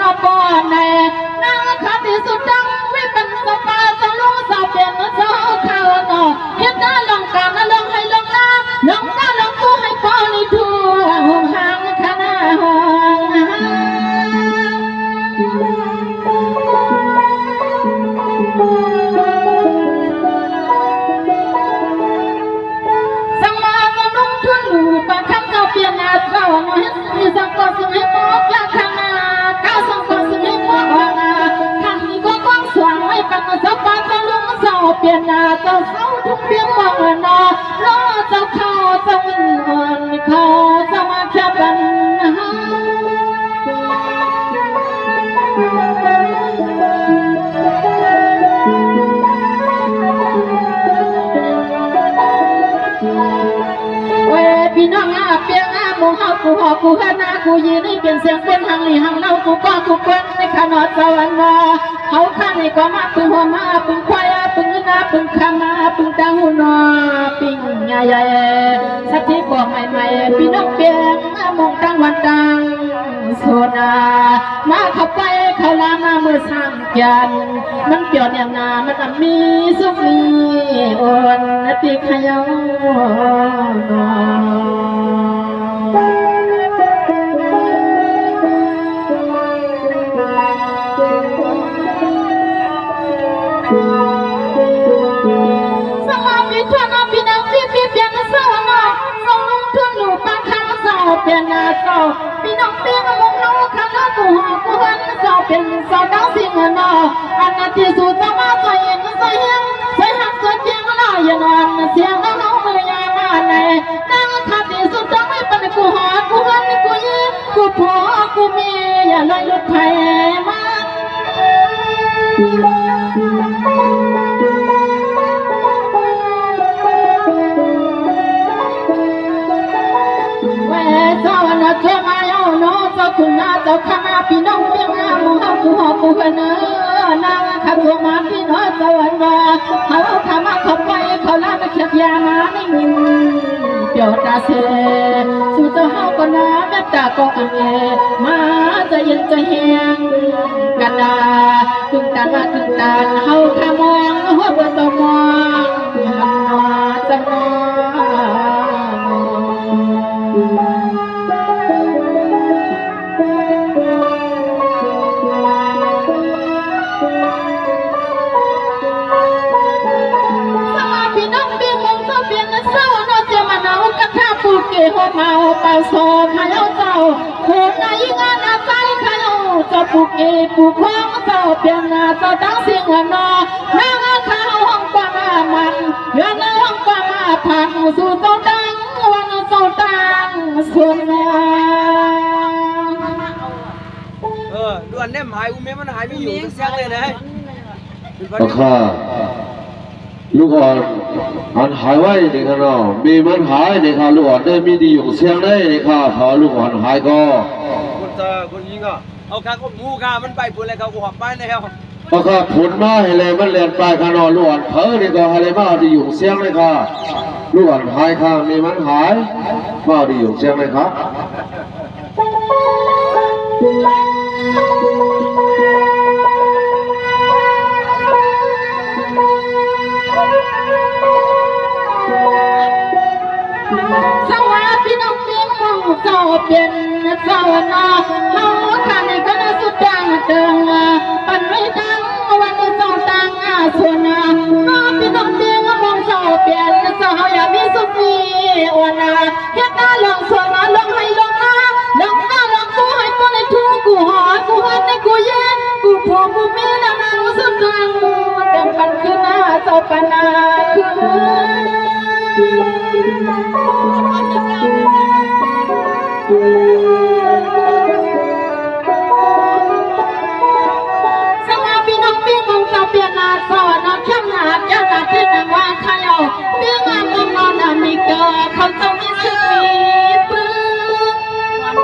นปอนในนางขันที่สุดดังไม่เป็นสปาจะลุงสาวเปลี่ยนเจ้าข้าวหนอเฮ็ดหน้าลองการลองให้ลองหน้าลองหน้าลองกูให้ปอนี่ทั่วห้องห่างขนาห้องสังมาสนุกทุนหลูปะคำเจ้าเปลี่ยนนาเจ้าหน่อยมีสังกัดสิ่งให้ปอกละขนาก้าวสังกัดสิ่งให้ปอกละขันนี้ก็ต้องสว่างให้ปันสปาจะลุงเจ้าเปลี่ยนนาเจ้าเศร้าทุกเพียงมองนอรอเจ้าเข้าเจ้าวิ่งอ่อนเขาจะมาแค่ปันพี่น้องอาเปียงอาโมหะกูหอกูฮานากูยีนี่เปลี่ยนเสียงเป็นหังหลีหังเล่ากูก็กูเปิ้ลในขนอดสวรรค์มาเขาข้านี่ก็มาปึงหัวมาปึงควายปึงนาปึงขามาปึงตังหูนอปิงใหญ่สักทีบอกใหม่ๆพี่น้องเปียงอามองตั้งวันตังโซนามาเข้าไปเขาลามาเมื่อสร้างกันมันเปลี่ยนอย่างนามันมีสุขมีอ่อนปีขยาวเป็นนาเจ้าพี่น้องเปียงมองน้องข้าน้ากูหอกูหันเจ้าเป็นสาวดาวสิ่งนออันนั้นที่สุดจะมาใส่เองใส่เฮงใส่หักใส่เพียงละอย่านอนเสียงน้องมือยามาในนางข้าที่สุดจะไม่เป็นกูหอกูหันกูยืนกูพอกูมีอย่าลอยลุดไผ่มาเจ้าหน้าเจ้ามาโยโนเจ้าคุณนาเจ้าข้ามาพี่น้องเพียงอาโมหะกูหอกูกันเนอนางข้าตัวมาพี่น้องเจ้าอันว่าเขาข้ามาเขาไปเขาลาไปเขียดยามาในมินเปียวตาเสสู่เจ้าเฮาก็นาแม่ตาก็อันเอมาจะเย็นจะแห้งกันดาตึงตามาตึงตาเฮาข้ามองหัวเบอร์ตมองจะมองเกี่ยวเมาเป่าโซ่ขายเอาเจ้าโหนายงานอาศัยขายเอาเจ้าปุกเอปุกของเจ้าเปลี่ยนหน้าเจ้าตั้งเสียงนอนางข้าวห้องกว่ามันเงินห้องกว่ามาผักสู่เจ้าดังวันเจ้าตังส่วนนด่วนเนี่ยหายอุ้มมันหายไม่อยู่เสียงเลยนะราคาลูกอ่อนอันหายไว้ในข้างนอกมีมันหายในข้าลูกอ่อนได้มีดีอยู่เสียงได้ในข้าพอลูกอ่อนหายก็คนยิงอ่ะเอาข้าก็มูข้ามันไปพูดอะไรเขาหัวไปแล้วราคาผลมาให้เลยมันเลียนไปข้างนอกลูกอ่อนเพ้อในก็อะไรมาดีอยู่เสียงเลยค่ะลูกอ่อนหายค่ะมีมันหายมาดีอยู่เสียงเลยค่ะสวัสดีน้องเพียงมองเจ้าเป็นเจ้าหน้าเขาข้าในคณะสุดดังเดิงปันไม่ดังวันเจ้าตังส่วนน้องพี่น้องเพียงมองเจ้าเป็นเจ้าอย่ามีสุขีวันเฮ็ดหน้าลองส่วนลองให้ลองหน้าลองหน้าลองกูให้ตัวในทุ่งกูหอกูหันในกูเย็นกูพอกูมีนางสุดดังเต็มปันคือหน้าเจ้าปันนาสวัสดีน้องพี่มองเจ้าเปลี่ยนนาสอนน้องเข้มหนาแก้วตาเทนางว่าขยาเปี้ยงามมองนามีเกอเขาจะมีชื่อมีปืน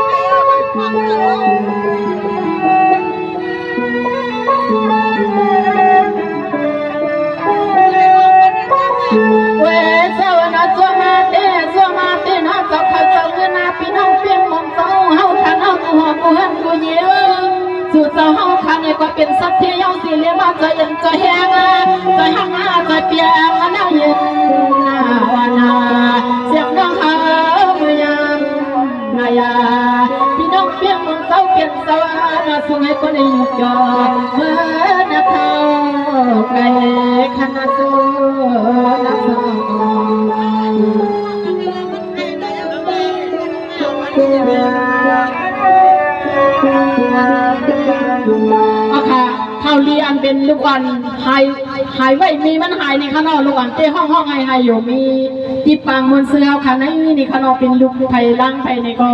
เวสวนาจ สงให้คนในยุคจอเมื่อนาเท้าไก่ขนาดโซนับสองเอาค่ะเท่าเรียนเป็นลูกอ่อนหายไว้มีมันหายในข้างนอกลูกอ่อนเต้ห้องหายอยู่มีที่ปางมนเสือค่ะในนี่ข้างนอกเป็นลูกไผ่ล่างไผ่ในก็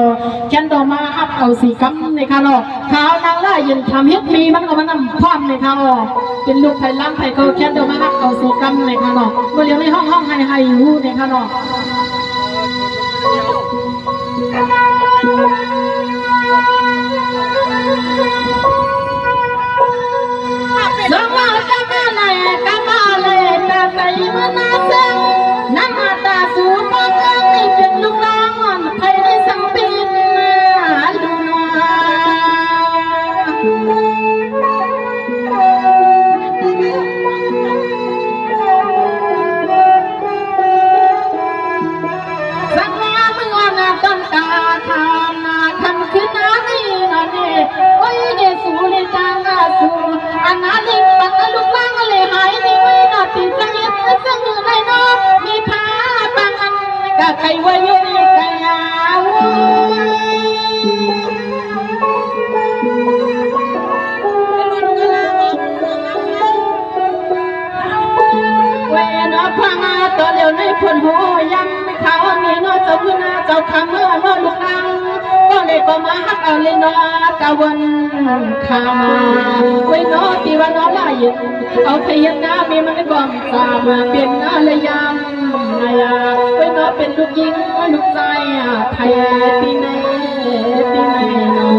แค่ต่อมาอัพเอาสีกัมในข้างนอกขาวนางล่ายืนทำเฮ็ดมีมันก็มานำความในข้างนอกเป็นลูกไผ่ล่างไผ่ก็แค่ต่อมาอัพเอาสีกัมในข้างนอกเมื่อเลี้ยงในห้องหายอยู่ในข้างนอกน้องว่าจะมาไหนก็มาเลยตาใสมันน่าเสียงน้ำมาตาสูบมองให้เป็นลูกน้องใครได้สังเป็นดูหน่สักว่ามึงว่านาต้นตาทำนาทำขึ้นนานี่นานี่โอ้ยเดสูเลจางาสูอันนั้นลิงปันลูกล่างเลยหายนี่ไม่นอติดสังเย็นสังอยู่ในนอมีผ้าปังอันก็ใครว่ายุ่ยกันยาวเวนอพังตัวเดียวในพนหัวยังไม่เขามีนอเจ้าพื้นเจ้าคำเมื่อนอลูกล่างก็เลยก็มาฮักเอาเลยนอกะวันขามาไว้นอตีวันนอลายเอาขยันน้ามีมันกองสามาเปลี่ยนน้าเลยยามนายไว้นอเป็นลูกยิงลูกใจไทยตีในนอ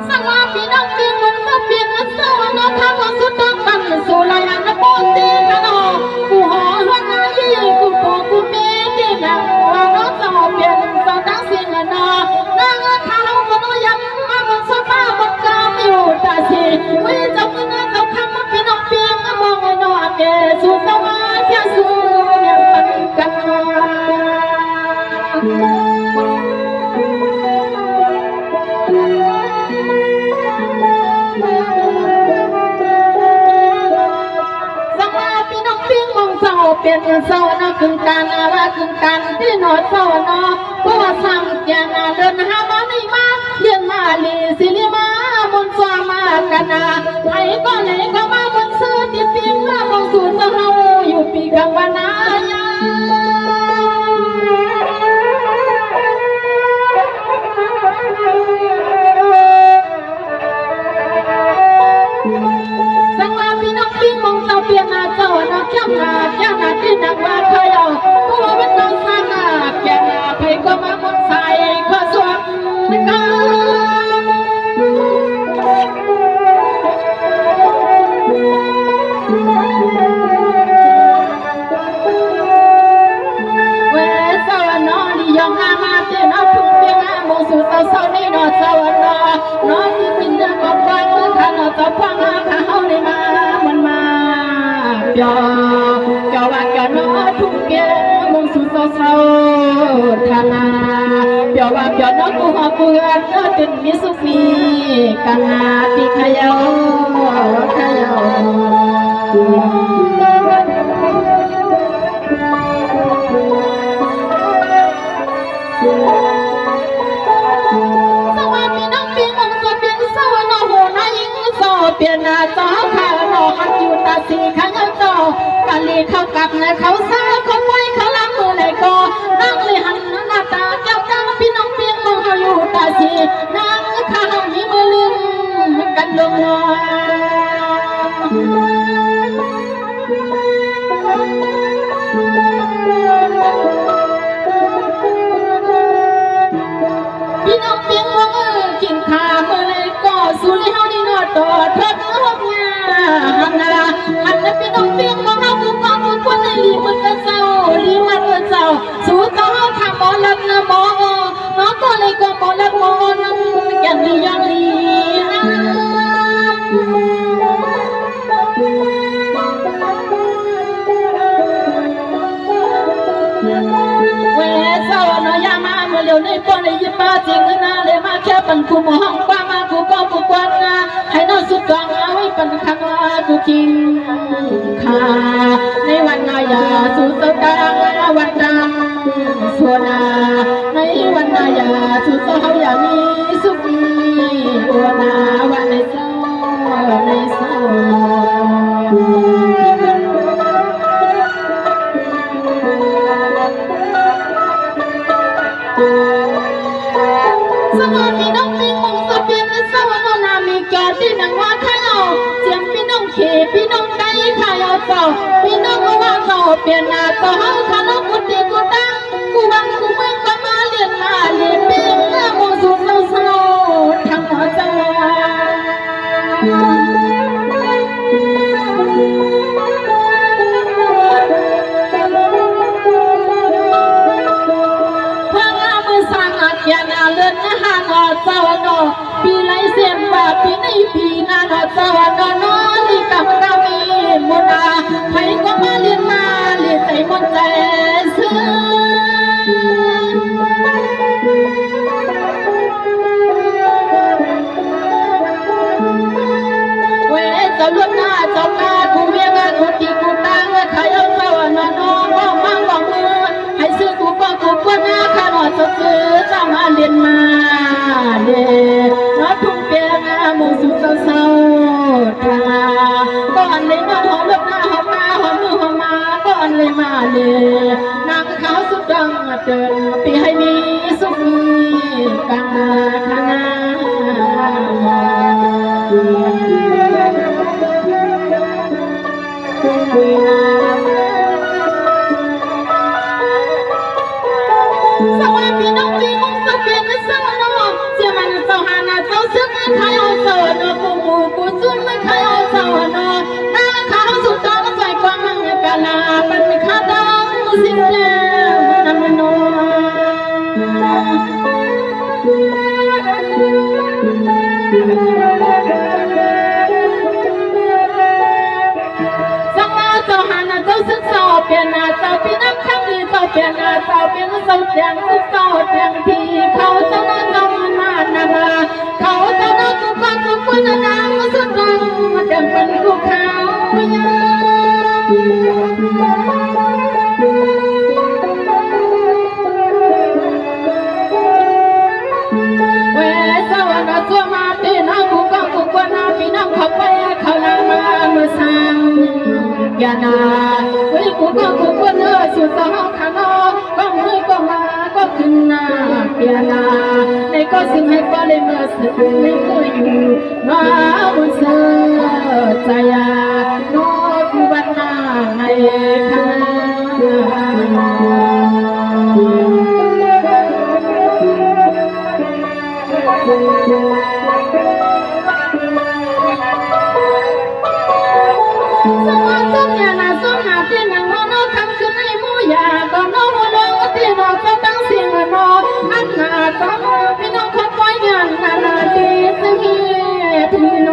สังว่าพี่น้องเปลี่ยนมันก็เปลี่ยนมันเศร้านอข้าก็สุดต้องปั่นสู่ลายอันนั้นโปตีกันนอกูหอหัวหน้ายี่กูโปกูเมที่นั่งว่าน้องจะเปลี่ยนสาวตั้งสิ่งนอนางข้าวก็น้อยย้ำมาบนโซฟาบนกามอยู่ตาสีวิจารณ์เจ้าคำมาพี่น้องเปลี่ยนมองไอ้นอเกสู่สวรรค์แค่สู่เนี่ยปันกันเปลี่ยนเศร้านะกึ่งการอะไรกึ่งการที่นอนเศร้านะเพราะว่าสั่งแกนาเดินหามาไม่มาเลี้ยงมาลีสิลิมามนสวามากันนะไหนก็ไหนก็มาบนซื้อติดเปียงมามองสูนจะเฮาอยู่ปีกังวานายาสังว่าพี่น้องปิ้งมองเจ้าเปียงอาเจ้านะแค่มาแค่นาที่นักว่าเคยเอาเพราะว่าเป็นน้องสานาแก่นาไปก็มาบนใส่ข้อสวมกันเวสวรรค์นี่ยองอามาเต้นเอาทุ่งเปียงอามองสู่เจ้าเศร้านี่นอสวรรค์น้องที่กินเดือดกบวันข้าเราจะฟังข้าเฮาได้มามันมาเปียเจ้าว่าเจ้าน้อทุ่งเปียมองสู่เจ้าเศร้าทานาเปียว่าเปียน้องกูหอบกูเงินจนมีสุขีกันนาที่ขยาวเปลี่ยนหน้าจอข้าวรอหักอยู่ตาสีข้างเจ้ากะลีเข้ากับในเขาซาคนไว้เขาล้างมือในกอนั่งเลยหันหน้าตาเจ้าจ้าพี่น้องเพียงมองเขาอยู่ตาสีนั่งข้าวมีมือลืมกันลงนพี่น้องเพียงมองกินข้าวมือเลยก็สุริเฮาดีนอต่อเถิดหันพี่น้องเพียงมองเฮากูกองคนในลีมันก็เศร้าลีมันก็เศร้าสู้เจ้าเฮาทำหมอลักนะหมอน้องก็เลยก็หมอลักหมอนั่นยังลีพ แค่ปันกูมองกว่ามากูก็กูกวนงาให้นอสุดกองเอาไว้ปันคันว่ากูกินขาในวันนายาสุดเศร้าตางวันดังส่วนนาในวันนายาสุดเศร้าอย่ามีสุขีโอนาวันในเศร้าในเศร้าสวัสดีน้องปิงมงสเปียนสวัสดีนามีแก่ที่นังว่าข้าวเสียงพี่น้องเขพี่น้องได้ข้าวเจ้าพี่น้องว่าเจ้าเปลี่ยนหน้าเจ้าเฮาข้าน้องกุฏิกุดังกูวังกูเมืองก็มาเรียนเป็นมงสุดเศร้าทางหัวใจอย่านาเลินนะฮะนอเจ้าโนปีไรเสียนบาปีในปีนานอเจ้าโนนอลีกับกามีมุนาใครก็มาเรียนมาเรียนใจมนใจซื้อเว้เจ้าล้วนหน้าเจ้ามากูเมียงกูตีกูตั้งใครเอาเจ้าโนนอก็มังบอกมือให้ซื้อกูก็กูกวนหน้าข้าหนอเจ้าซื้อมาเรียนมาเด้น้อทุ่งเปียงมงสุดเศร้าทาก้อนเลยมาหอมเลือกหน้าหอมมาหอมมือหอมมาก้อนเลยมาเลยนางขาวสุดดังเดินปีให้มีสุขีกังคณะสวัสดีน้องปีมงสเปียนเศร้าโนเสียมันเศร้าหานาเศร้าซึกไม่ใครเอาเศร้าโนกูมูกูซุ่มไม่ใครเอาเศร้าโนหน้าขาวสุดตาใส่ความมังกาลาเป็นข้าดังสิ้นแล้วนำโนสังมาเจ้าหานาเจ้าซึกเศร้าเปลี่ยนนาเจ้าปีน้ำข้างดีเจ้าเปลี่ยนนาเจ้าเปลี่ยนเศร้าแดงลูกเศร้าแดงที่เขาเจ้าน้อยเจ้ามานามาเขาเจ้าน้อยกูฟังกูควรนางสุดดังมาเดินเป็นกูเขาเว้สวรรค์ตัวมาตีน้องกูก็กูควรนาพี่น้องเขาไปเขาลามาเมื่อสั่งอย่านาเว้กูก็กูควรสุดสองข้างนอกก็มือก็มาก็ขึ้นหน้าเปียนาในก็สิ่งให้ก็เลยเมื่อสึกไม่เคยอยู่น้าบุญเสือใจยาโนกูบันนาในคณะสวัสดีเนี่ยนะสมหาที่นังโนคำคือในมูยาก็โนโมโนที่นอก็ตั้งเสียงโนอันนาก็พี่น้องขบวนยันนาดีสิที่โน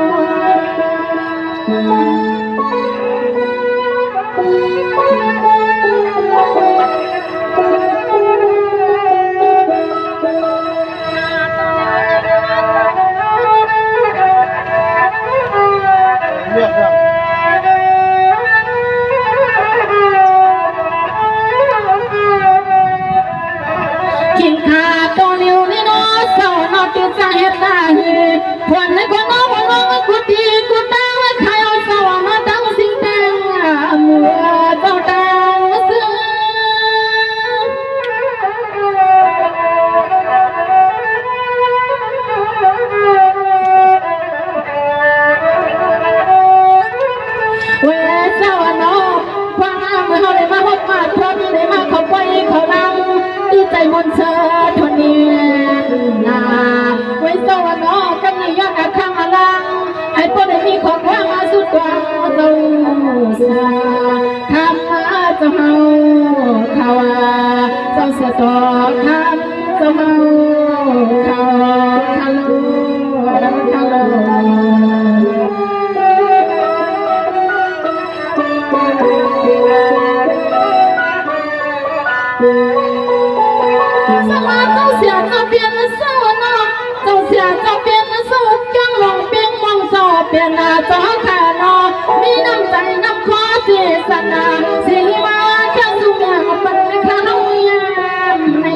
กินข้าตัวนิ้วนี่น้อเศร้านอติดใจเห็ดตาหีวันในคนน้องวันน้องกูตีกูตั้งใครเอาเศร้ามาตั้งสิ่งแดงเมื่อเจ้าตั้งซึ้งเว้เศร้าน้องฟังเมื่อเขาได้มาพบมาพร้อมได้มาเข้าไปเขาดังดีใจมนเชิดทนเนียนนาไว้สวรรค์กันนี่ย้อนข้างลังให้พวกได้มีของว่างมาสุดกว่าเจ้าสาคำมาเจ้าเฮาเขาเจ้าเสียต่อคำเจ้าเฮาเขาคาลูคาลูสมาเจ้าเสียเจ้าเปลี่ยนเศร้าเนาะเจ้า นาจอขานอมีน้ำใจน้ำคอเจสนาสิมาแค่สุยางปันข้าวยามใน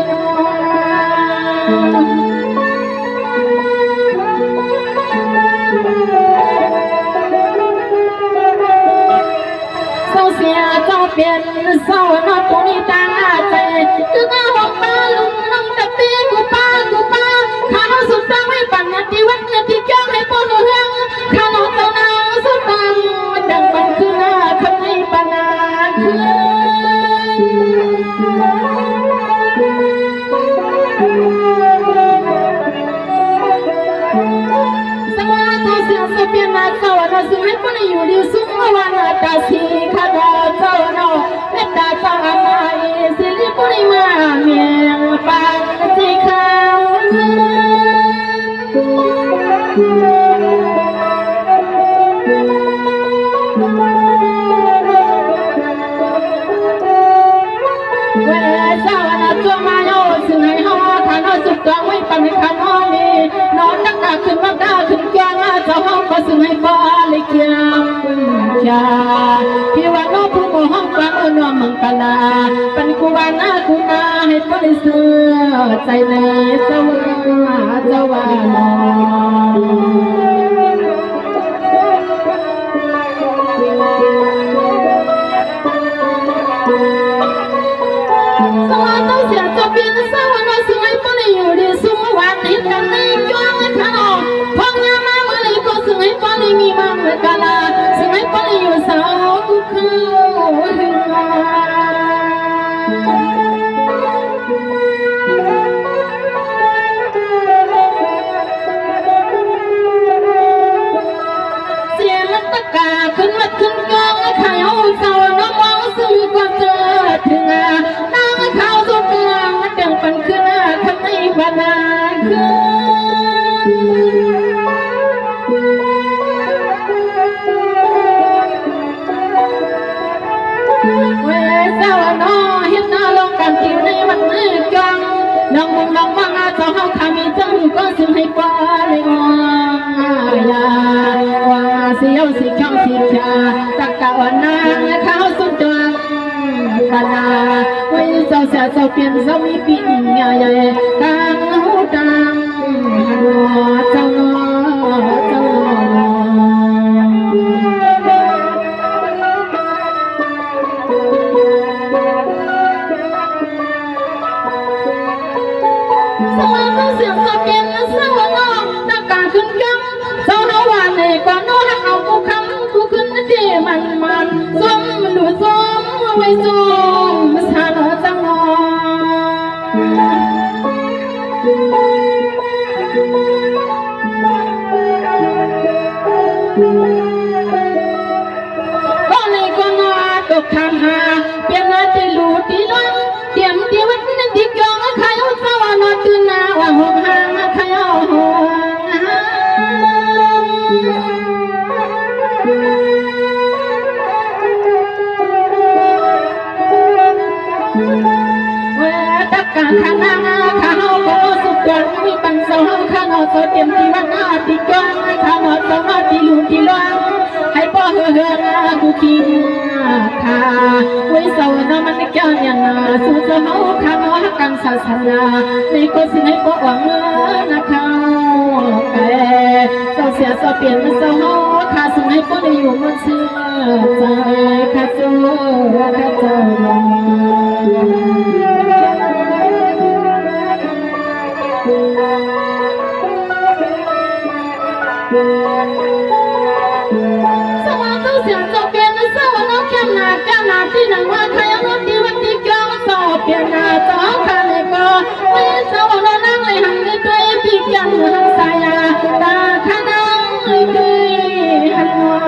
เศร้าเสียเจ้าเปลี่ยนเศร้านอตัวนี้ต่างใจคือเอาหัวปลาลุงน้องตะปีกูป้าข้าสุดตั้งไว้ปั่นนาทีวันนาทีแก้ให้พ่อเฮืองข้าน้องเจ้านางสุดตั้งดังบันคือหน้าคำให้ปานานสวัสดีเสียงสเปียนนาเจ้าเราสุให้คนอยู่ดีสุขวันอาตาสีข้าดอเจ้าเราเมตตาเจ้าอามาสิริปุริมาเมียงปานจีคเวสาวนาตัวมาโยซึ่งให้ฮอฐานสุดกลางไว้ปันให้ขันฮอมีนอนนักกาขึ้นมาได้ขึ้นแกงเจ้าห้องก็ซึ่งให้ฟ้าเลยเกียงชาพี่ว่าน้องผู้บ่ห้องกลางนวมมังกลาปันกูว่านากูนาให้ปริเสือใจในสวาเจ้าว่าน้องสวัสดีเสียงจะเปลี่ยนสาวน้อยซึ่งให้ปนอยู่ดีสุขวันนี้กันในจ้วงข้าพองยามาเมื่อไรก็ซึ่งให้ปนมีมาเมื่อกาลาซึ่งให้ปนอยู่สาวกูคือเสียงตะกาขึ้นมาขึ้นกองขายเอาสาวน้องมองซึ่งก็เจอถึงนางข้าวสุดกลางเดังปันขึ้นข้างในบ้านนาคือเวสาวน้อเห็นหน้าลงกันที่ในวันนี้กังน้องมุงน้องมังเจ้าเฮาขามีจังก็ซึ่งให้ฟ้าเลยยาว่าเสียวสิเข้าสิชาตะกะวันนางข้าวสุดดวงบานาไว้เจ้าเสียเจ้าเปลี่ยนเจ้ามีปีใหญ่กลางหูดังหัวเจ้าน้อเจ้าน้อสวัสดีเสียงสเปียนสาวน้องตะกาขึ้นกังเจ้าหน้าวันในก่อนโน้เอากูคำกูขึ้นที่มันส้มดูส้มไว้ส้มสานจังหอก็เลยก็นอตกทางหาเปลี่ยนมาที่ลูที่น้องเตรียมที่วันนั้นที่กองขายเอาสาวน้อยตื่นหน้าว่าหงหางขายเอาหงเวตะกาขานางข้าวโพสุกวันมีปันเสาข้าวโซเต็มที่วันนาที่กองข้าวเสาที่ลูที่ล้างให้พ่อเฮือกูกินข้าไว้เสาน้ำมันแก่ยันสู่เจ้าเฮาข้าวหักกันศาสนาในก็สิให้พ่อหวังนะข้าวแก่เจ้าเสียเจ้าเปลี่ยนเจ้าเฮาข้าส่งให้พ่อได้อยู่มันเชื่อใจข้าเจ้าข้าเจ้าสวัสดีเสียงจะเปลี่ยนสาวน้องแก้มหน้าแก้มหน้าที่หนังว่าใครเอารถที่วันที่เกี่ยวสอบเปลี่ยนหน้าจอคันเลยก็ไม่สาวน้องนั่งเลยหันเลยด้วยปีกยันหันสายตาข้านั่งเลยด้วยหันว่า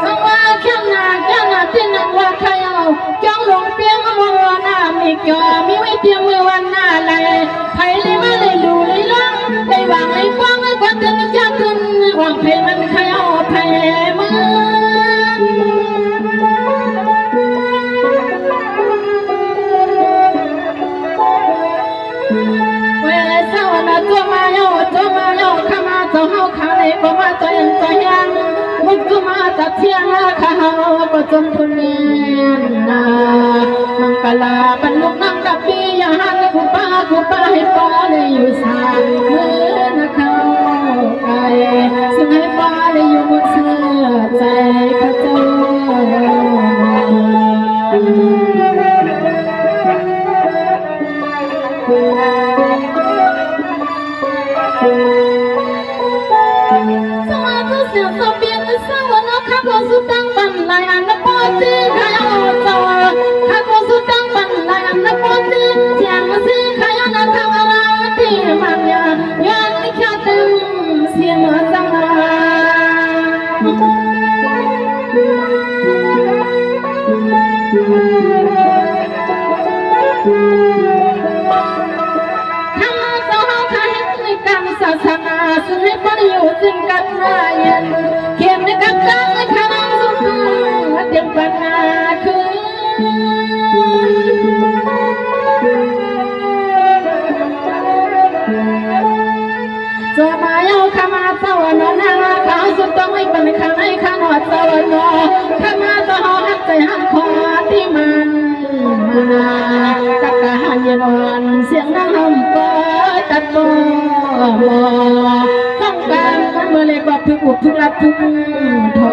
สังว่าแก้มหน้าแก้มหน้าที่หนังว่าใครเอาจ้องหลงเปียงมองว่าหน้ามีเกี่ยวมีไว้เตรียมมือวันหน้าเลยใครเลยมาเลยดูเลยล้างได้วางเลยฟังเลยกว่าจะจะขึ้นวางเพลงมันใครเอาเพลงมือ มาโยกขามาเจ้าเฮาขาในก็มาใจยังใจยังมุกก็มาจากเที่ยงข้าเฮาก็จนทุนเมียนนามังกลาบรรลุนังกับปียาหันกูป้าให้ฟ้าได้อยู่สามมือนะเขาไกลซึ่งให้ฟ้าได้อยู่บนเสื้อใจข้าเจ้าสมาธิเสียงสเปียนสาวน้องข้าก็สุดตั้งบันไลอันนั้นปอตีขายเอาสาวข้าก็สุดตั้งบันไลอันนั้นปอตีเสียงสีขายอันนั้นทำอะไรที่มันยันไม่ขาดตึงเสียงสังหารศาสนาซึ่งให้ปริยุทธ์จึงกันมาเย็นเขียนในกับจังข้าน้องสุภาพเตรียมปัญหาคือตัวมาเยาข้ามาเจ้าหนอนาข้าสุดต้องไม่เป็นข้าในข้าหนอเจ้าหนอข้ามาเจ้าหักใจหันคอที่มันมาตักกะหันเย็นวันเสียงน้ำปอตัดตัวต้องการมันเมื่อเล็กว่าพึกอุบพึกรับพึกทอ